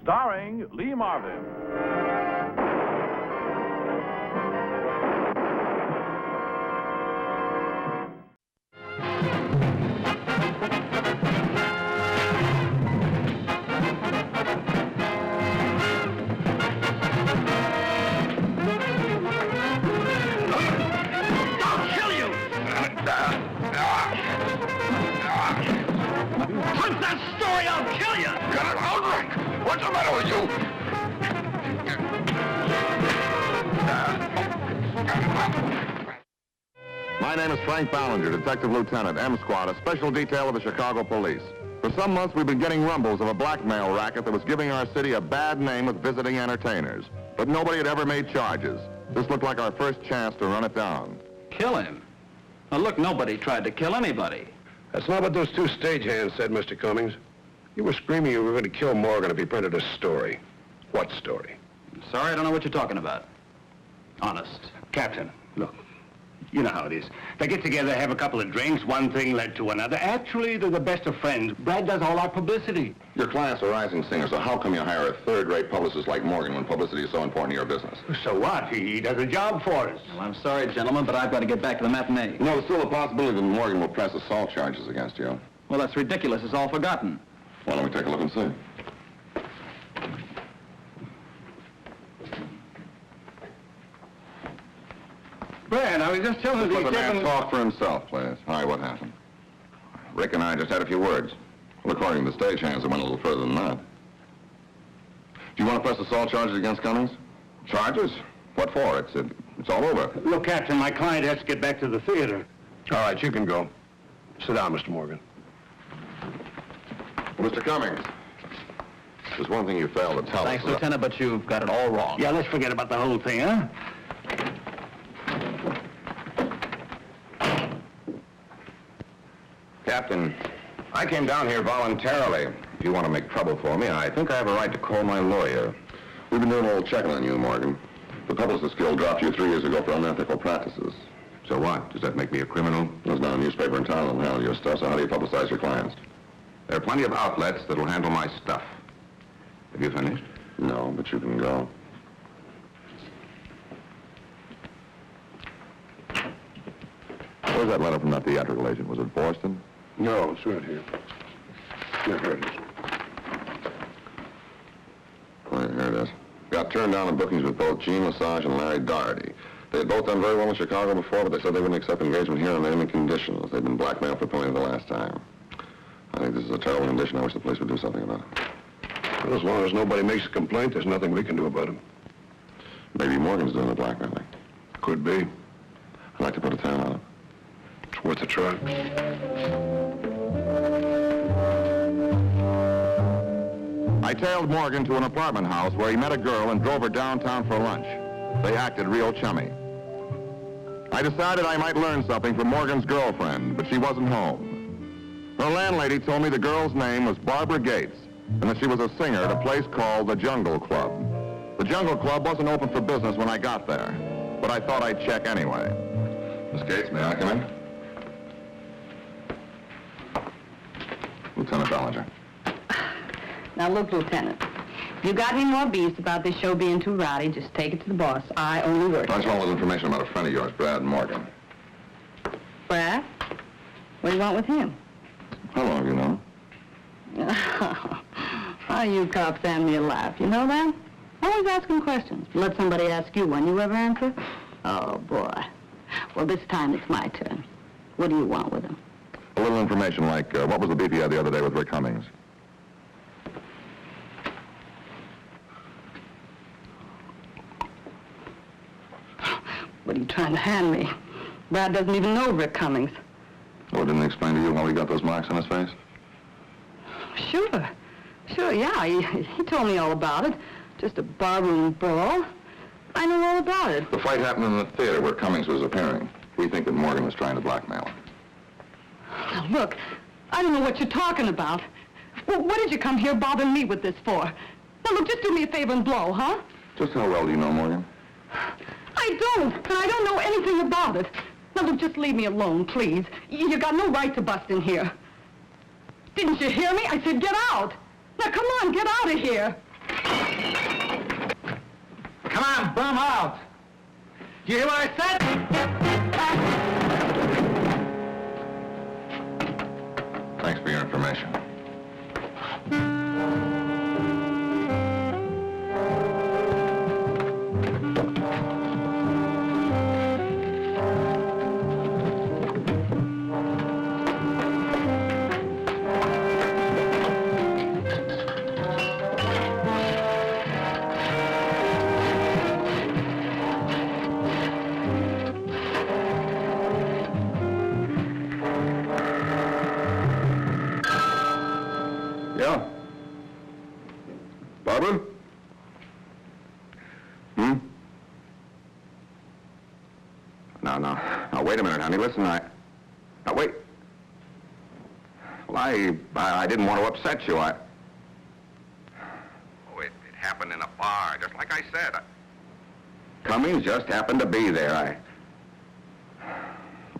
starring Lee Marvin. What's the matter with you? My name is Frank Ballinger, Detective Lieutenant, M Squad, a special detail of the Chicago Police. For some months, we've been getting rumbles of a blackmail racket that was giving our city a bad name with visiting entertainers. But nobody had ever made charges. This looked like our first chance to run it down. Kill him? Now, look, nobody tried to kill anybody. That's not what those two stagehands said, Mr. Cummings. You were screaming you were going to kill Morgan if he printed a story. What story? Sorry, I don't know what you're talking about. Honest. Captain, look, you know how it is. They get together, have a couple of drinks, one thing led to another. Actually, they're the best of friends. Brad does all our publicity. Your client's a rising singer, so how come you hire a third-rate publicist like Morgan when publicity is so important to your business? So what? He does a job for us. Well, I'm sorry, gentlemen, but I've got to get back to the matinee. You know, there's still a possibility that Morgan will press assault charges against you. Well, that's ridiculous. It's all forgotten. Why don't we take a look and see? Brad, I was just telling Let you... the man talk for himself, please. All right, what happened? Rick and I just had a few words. Well, according to the stagehands, it went a little further than that. Do you want to press assault charges against Cummings? Charges? What for? It's all over. Look, Captain, my client has to get back to the theater. All right, you can go. Sit down, Mr. Morgan. Well, Mr. Cummings, there's one thing you failed to tell Thanks, us. Lieutenant, but you've got it all wrong. Yeah, let's forget about the whole thing, huh? Captain, I came down here voluntarily. If you want to make trouble for me, I think I have a right to call my lawyer. We've been doing a little checking on you, Morgan. The Publicist Guild dropped you 3 years ago for unethical practices. So what? Does that make me a criminal? There's not a newspaper in town that'll handle your stuff, so how do you publicize your clients? There are plenty of outlets that'll handle my stuff. Have you finished? No, but you can go. Where's that letter from that theatrical agent? Was it Boston? No, it's right here. Yeah, here it is. Right, here it is. Got turned down in bookings with both Gene Lesage and Larry Doherty. They had both done very well in Chicago before, but they said they wouldn't accept engagement here on any conditions. They'd been blackmailed for pulling the last time. I think this is a terrible condition. I wish the police would do something about it. Well, as long as nobody makes a complaint, there's nothing we can do about him. Maybe Morgan's doing the blackmailing. Could be. I'd like to put a 10 on it. It's worth a try. I tailed Morgan to an apartment house where he met a girl and drove her downtown for lunch. They acted real chummy. I decided I might learn something from Morgan's girlfriend, but she wasn't home. Her landlady told me the girl's name was Barbara Gates, and that she was a singer at a place called the Jungle Club. The Jungle Club wasn't open for business when I got there, but I thought I'd check anyway. Miss Gates, may I come in? Lieutenant Ballinger. Now, look, Lieutenant, if you got any more beefs about this show being too rowdy, just take it to the boss. I only work. I just want a little information about a friend of yours, Brad Morgan. Brad? What do you want with him? How long have you known? Oh, you cops hand me a laugh. You know that? Always asking questions. Let somebody ask you one. You ever answer? Oh, boy. Well, this time it's my turn. What do you want with him? A little information like, what was the beef you had the other day with Rick Cummings? What are you trying to hand me? Brad doesn't even know Rick Cummings. Oh, didn't he explain to you how he got those marks on his face? Sure. Sure, yeah. He told me all about it. Just a barroom brawl. I know all about it. The fight happened in the theater where Cummings was appearing. We think that Morgan was trying to blackmail him. Now, look, I don't know what you're talking about. Well, what did you come here bothering me with this for? Now, look, just do me a favor and blow, huh? Just how well do you know Morgan? I don't, and I don't know anything about it. Now, look, just leave me alone, please. You got no right to bust in here. Didn't you hear me? I said get out. Now, come on, get out of here. Come on, bum out. Do you hear what I said? Thanks for your information. Yeah? Barbara? No. Now, wait a minute, honey. Listen, Now, wait. Well, I didn't want to upset you. Oh, it happened in a bar, just like I said. Cummings just happened to be there.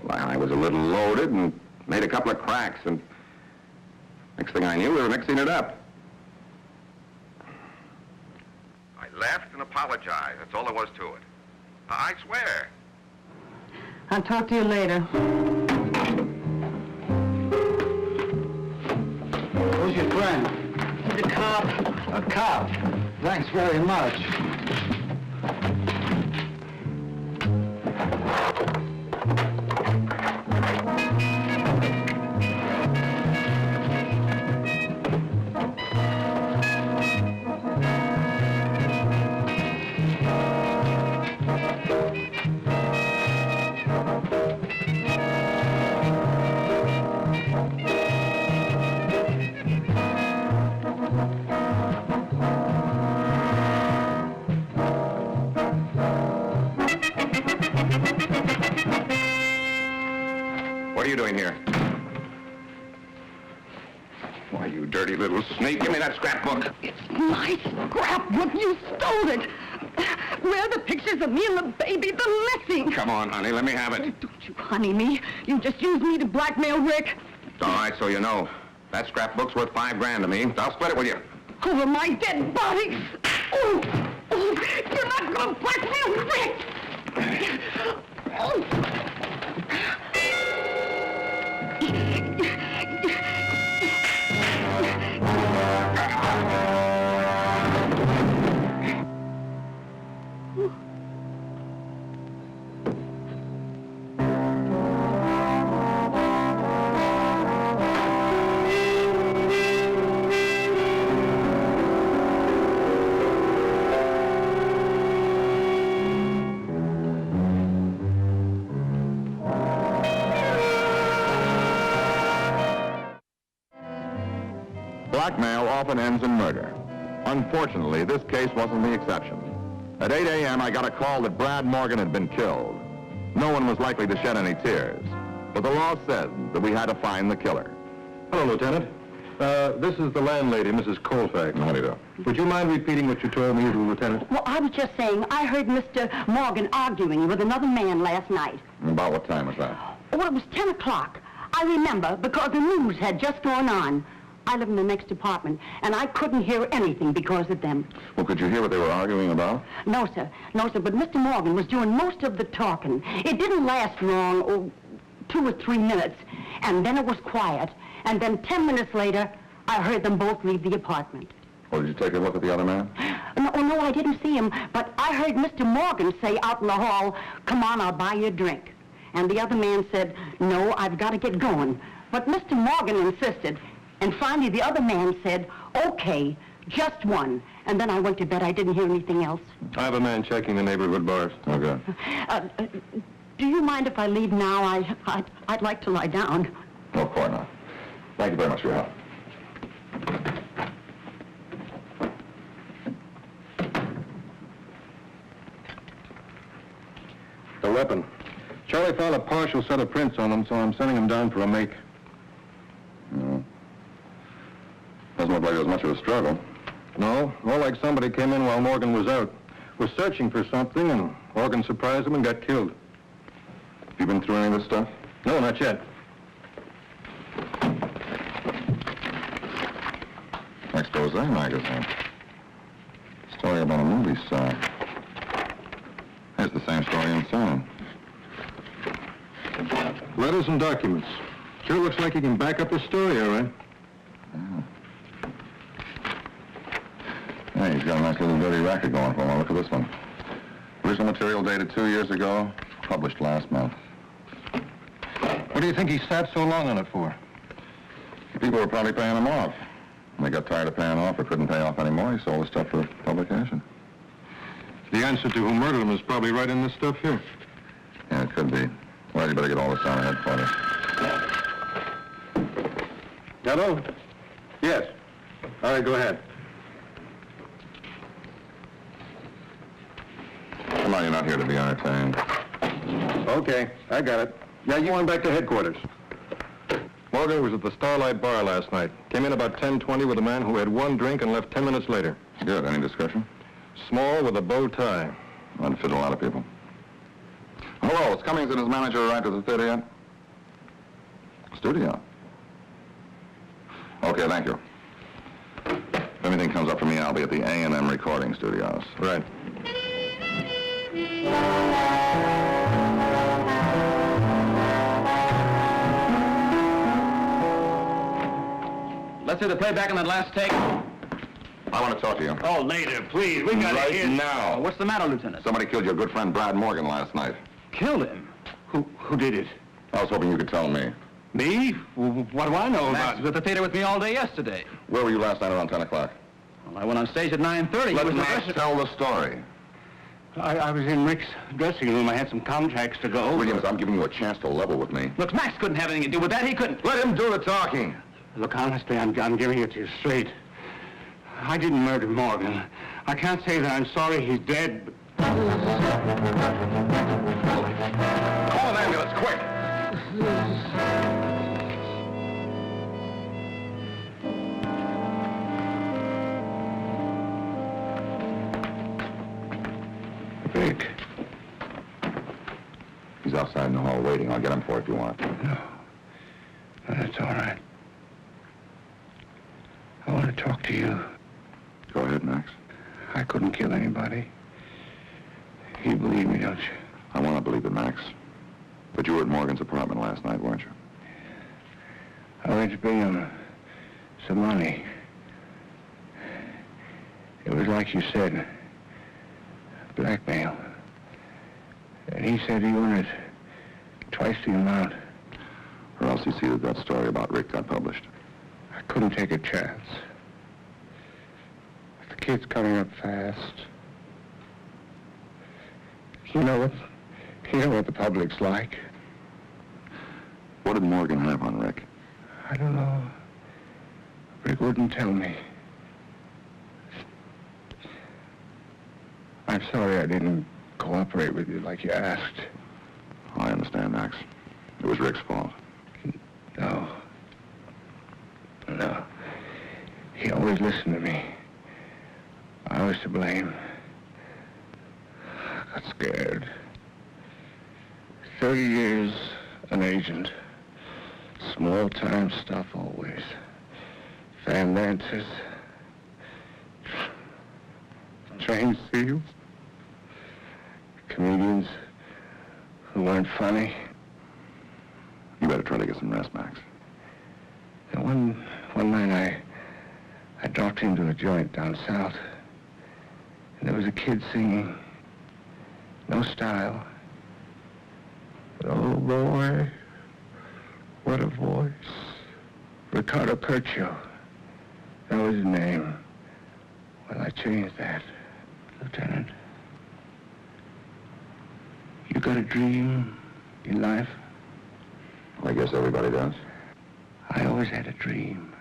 I was a little loaded and made a couple of cracks, and next thing I knew, we were mixing it up. I left and apologized. That's all there was to it. I swear. I'll talk to you later. Who's your friend? The cop. A cop. Thanks very much. What are you doing here? Why, you dirty little snake, give me that scrapbook. It's my scrapbook. You stole it. Where are the pictures of me and the baby? The missing. Come on, honey, let me have it. Don't you honey me. You just used me to blackmail Rick. All right, so you know. That scrapbook's worth $5,000 to me. I'll split it with you. Over my dead body. Oh, you're not going to blackmail Rick. Oh. Blackmail often ends in murder. Unfortunately, this case wasn't the exception. At 8 a.m., I got a call that Brad Morgan had been killed. No one was likely to shed any tears, but the law said that we had to find the killer. Hello, Lieutenant. This is the landlady, Mrs. Colfax. How do you do? Would you mind repeating what you told me, Lieutenant? Well, I was just saying, I heard Mr. Morgan arguing with another man last night. About what time was that? Well, it was 10 o'clock. I remember because the news had just gone on. I live in the next apartment, and I couldn't hear anything because of them. Well, could you hear what they were arguing about? No, sir. No, sir. But Mr. Morgan was doing most of the talking. It didn't last long, 2 or 3 minutes. And then it was quiet. And then 10 minutes later, I heard them both leave the apartment. Well, did you take a look at the other man? No, I didn't see him. But I heard Mr. Morgan say out in the hall, "Come on, I'll buy you a drink." And the other man said, "No, I've got to get going." But Mr. Morgan insisted. And finally, the other man said, "Okay, just one." And then I went to bed. I didn't hear anything else. I have a man checking the neighborhood bars. Okay. Do you mind if I leave now? I'd like to lie down. No, of course not. Thank you very much for your help. The weapon. Charlie found a partial set of prints on them, so I'm sending them down for a make. Doesn't look like there was much of a struggle. No, more like somebody came in while Morgan was out. Was searching for something, and Morgan surprised him and got killed. Have you been through any of this stuff? No, not yet. Expose magazine. Story about a movie star. Here's the same story inside. Letters and documents. Sure looks like you can back up the story, all right. Yeah, he's got a nice little dirty racket going for him. Look at this one. Original material dated 2 years ago, published last month. What do you think he sat so long on it for? People were probably paying him off. When they got tired of paying off or couldn't pay off anymore, he sold the stuff for publication. The answer to who murdered him is probably right in this stuff here. Yeah, it could be. Well, you better get all this on ahead for us. Hello? Yes. All right, go ahead. Come on, you're not here to be entertained. Okay, I got it. Yeah, you went back to headquarters. Morgan was at the Starlight Bar last night. Came in about 10:20 with a man who had one drink and left 10 minutes later. Good. Any discussion? Small with a bow tie. That'd fit a lot of people. Hello, is Cummings and his manager arrived at the theater yet? Studio. Okay, thank you. If anything comes up for me, I'll be at the A&M recording studios. Right. Let's see the playback on that last take. I want to talk to you. Oh, later, please. We got to Right hear... now. What's the matter, Lieutenant? Somebody killed your good friend Brad Morgan last night. Killed him. Who did it? I was hoping you could tell me. Me? What do I know Max about... was at the theater with me all day yesterday. Where were you last night around 10 o'clock? Well, I went on stage at 9:30. Let He was Max arrested. tell the story. I was in Rick's dressing room. I had some contracts to go over. Williams, I'm giving you a chance to level with me. Look, Max couldn't have anything to do with that. He couldn't. Let him do the talking. Look, honestly, I'm giving it to you straight. I didn't murder Morgan. I can't say that I'm sorry he's dead, but... Call an ambulance, quick! Rick. He's outside in the hall waiting. I'll get him for you if you want. No. That's all right. I want to talk to you. Go ahead, Max. I couldn't kill anybody. You believe me, don't you? I want to believe it, Max. But you were at Morgan's apartment last night, weren't you? I went to bring him some money. It was like you said, blackmail. And he said he wanted twice the amount. Or else you see that that story about Rick got published. I couldn't take a chance. The kid's coming up fast. You know what the public's like. What did Morgan have on Rick? I don't know. Rick wouldn't tell me. I'm sorry I didn't cooperate with you like you asked. I understand, Max. It was Rick's fault. No. No. He always listened to me. I was to blame. I got scared. 30 years an agent. Small-time stuff always. Fan dancers. Trained seals. Comedians who weren't funny. You better try to get some rest, Max. And one night I dropped into a joint down south. And there was a kid singing. No style. But oh boy, what a voice. Ricardo Curcio. That was his name. Well, I changed that, Lieutenant. You got a dream in life? I guess everybody does. I always had a dream.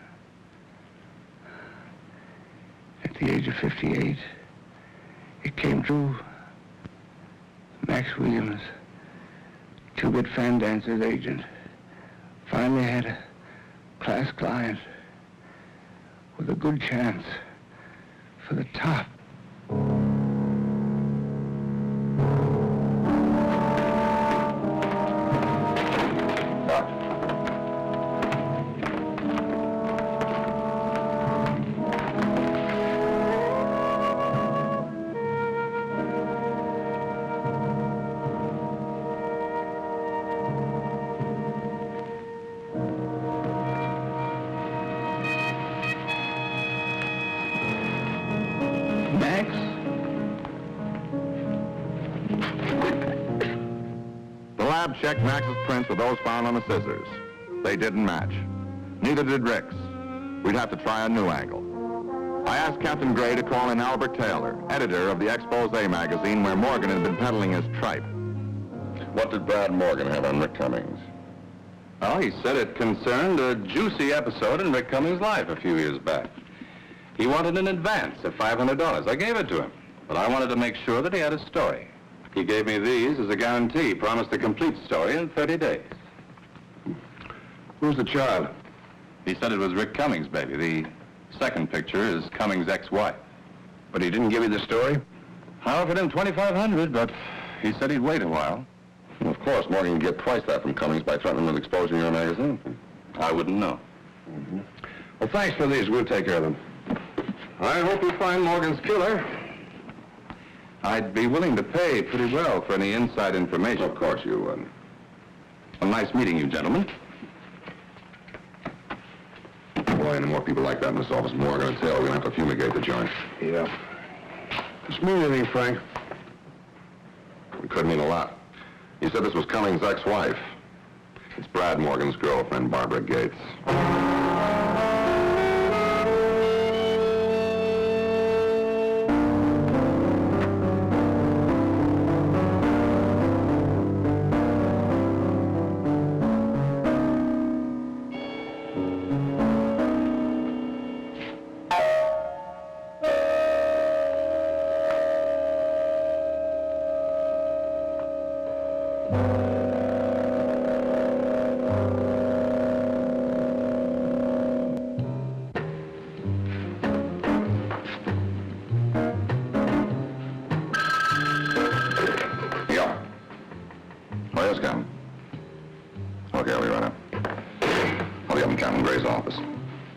At the age of 58, it came true. Max Williams, two-bit fan dancer's agent, finally had a class client with a good chance for the top. checked Max's prints with those found on the scissors. They didn't match. Neither did Rick's. We'd have to try a new angle. I asked Captain Gray to call in Albert Taylor, editor of the Expose magazine where Morgan had been peddling his tripe. What did Brad Morgan have on Rick Cummings? Well, he said it concerned a juicy episode in Rick Cummings' life a few years back. He wanted an advance of $500. I gave it to him, but I wanted to make sure that he had a story. He gave me these as a guarantee, promised a complete story in 30 days. Who's the child? He said it was Rick Cummings' baby. The second picture is Cummings' ex-wife. But he didn't give you the story? I offered him $2,500, but he said he'd wait a while. Well, of course, Morgan can get twice that from Cummings by threatening with exposing your magazine. I wouldn't know. Well, thanks for these. We'll take care of them. I hope you find Morgan's killer. I'd be willing to pay pretty well for any inside information. Of course you would. Well, nice meeting you, gentlemen. Boy, any more people like that in this office, Morgan and Taylor, we're going to have to fumigate the joint. Yeah. Does this mean anything, Frank? It could mean a lot. He said this was Cummings' ex-wife. It's Brad Morgan's girlfriend, Barbara Gates. Okay, I'll be right up. I'll be up in Captain Gray's office.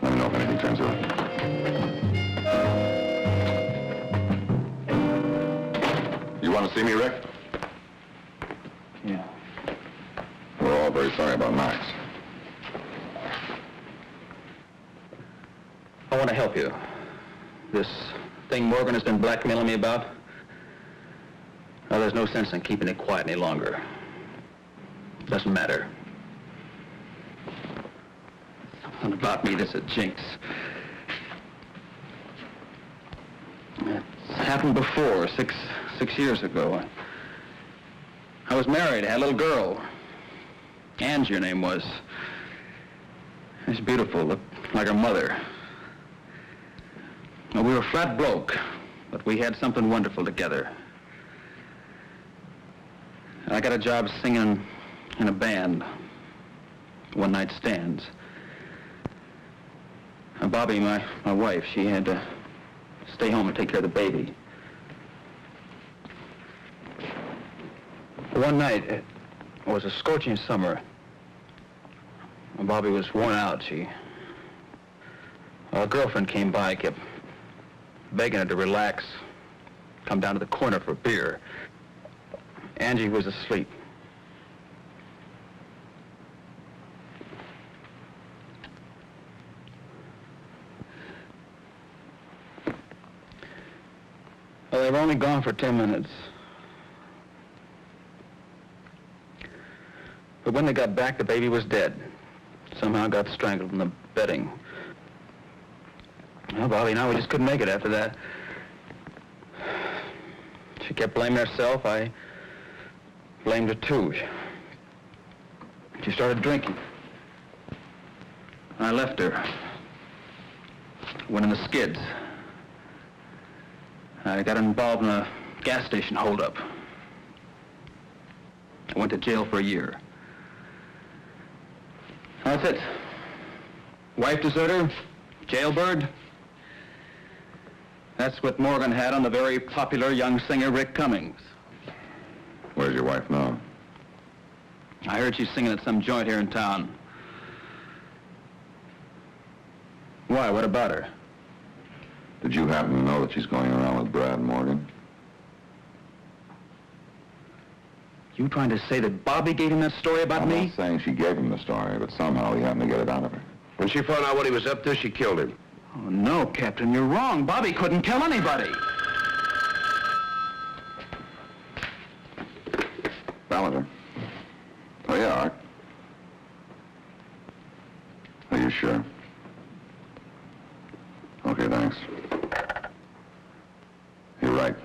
Let me know if anything turns out. You want to see me, Rick? Yeah. We're all very sorry about Max. I want to help you. This thing Morgan has been blackmailing me about, well, there's no sense in keeping it quiet any longer. Doesn't matter. Something about me that's a jinx. It's happened before, six years ago. I was married, had a little girl. Angie, her name was. She's beautiful, looked like her mother. Now, we were a flat bloke, but we had something wonderful together. And I got a job singing in a band, one-night stands. And Bobby, my wife, she had to stay home and take care of the baby. One night, it was a scorching summer. And Bobby was worn out. Our girlfriend came by, kept begging her to relax, come down to the corner for a beer. Angie was asleep. Well, they were only gone for 10 minutes. But when they got back, the baby was dead. Somehow got strangled in the bedding. Well, Bobby and I, we just couldn't make it after that. She kept blaming herself. I blamed her, too. She started drinking. I left her. Went in the skids. I got involved in a gas station holdup. I went to jail for a year. That's it. Wife deserter, jailbird. That's what Morgan had on the very popular young singer Rick Cummings. Where's your wife now? I heard she's singing at some joint here in town. Why? What about her? Did you happen to know that she's going around with Brad Morgan? You trying to say that Bobby gave him that story about I'm me? not saying she gave him the story, but somehow he happened to get it out of her. When she found out what he was up to, she killed him. Oh, no, Captain, you're wrong. Bobby couldn't kill anybody. Ballinger. Oh, yeah, Art. Are you sure? Okay, thanks. You're right.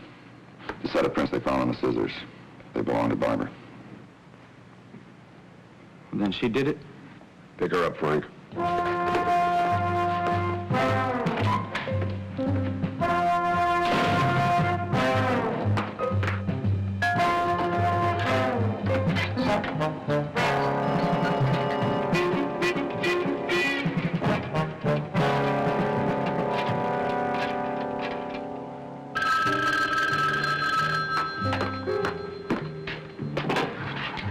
The set of prints they found on the scissors, they belong to Barbara. Then she did it? Pick her up, Frank.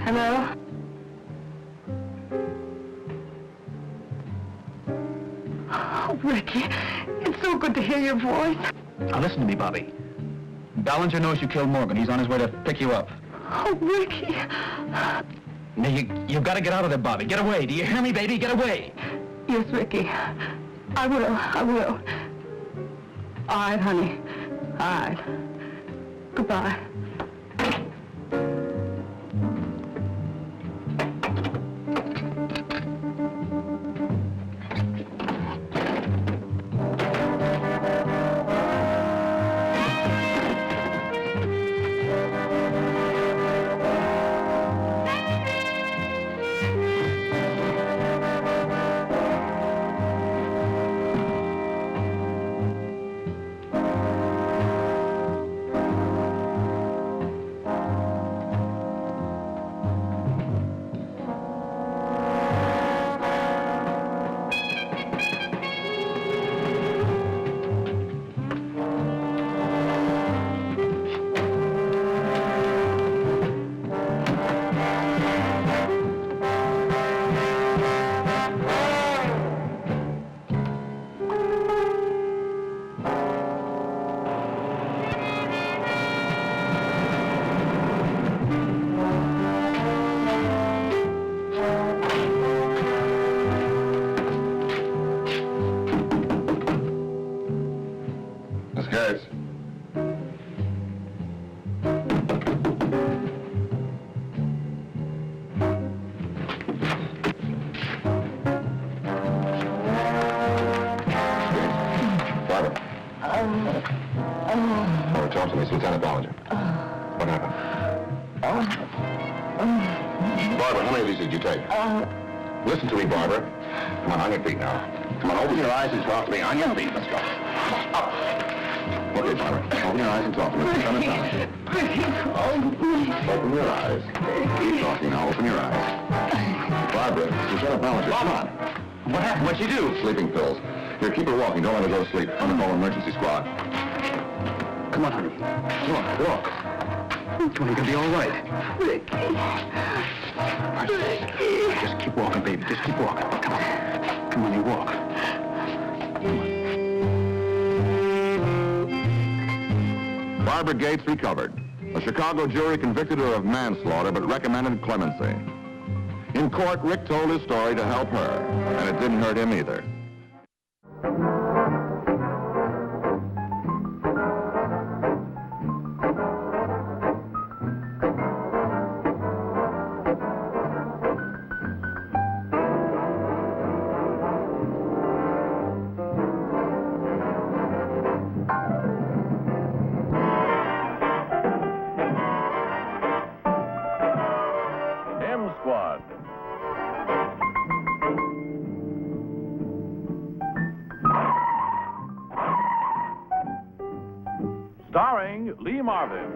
Hello? Oh, Ricky, it's so good to hear your voice. Now listen to me, Bobby. Ballinger knows you killed Morgan. He's on his way to pick you up. Oh, Ricky. Now, you've got to get out of there, Bobby. Get away. Do you hear me, baby? Get away. Yes, Ricky. I will. All right, honey. All right. Goodbye. Miss Harris. Barbara. Barbara, talk to me. It's Lieutenant Ballinger. What happened? Barbara, how many of these did you take? Listen to me, Barbara. Come on your feet now. Come on, open your eyes and talk to me. On your feet. Let's go. Up. Okay, Barbara. Open your eyes and talk to me. Turn it down. Open your eyes. Keep talking now. Open your eyes. Barbara, Lieutenant Ballinger. Come on. What happened? What'd you do? Sleeping pills. Here, keep her walking. Don't let her go to sleep. I'm gonna call emergency squad. Come on, honey. Walk. Come on, you're gonna be all right. Ricky. Just keep walking, baby. Just keep walking. Come on. Come on, you walk. Barbara Gates recovered. A Chicago jury convicted her of manslaughter but recommended clemency. In court, Rick told his story to help her, and it didn't hurt him either. Squad. Starring Lee Marvin.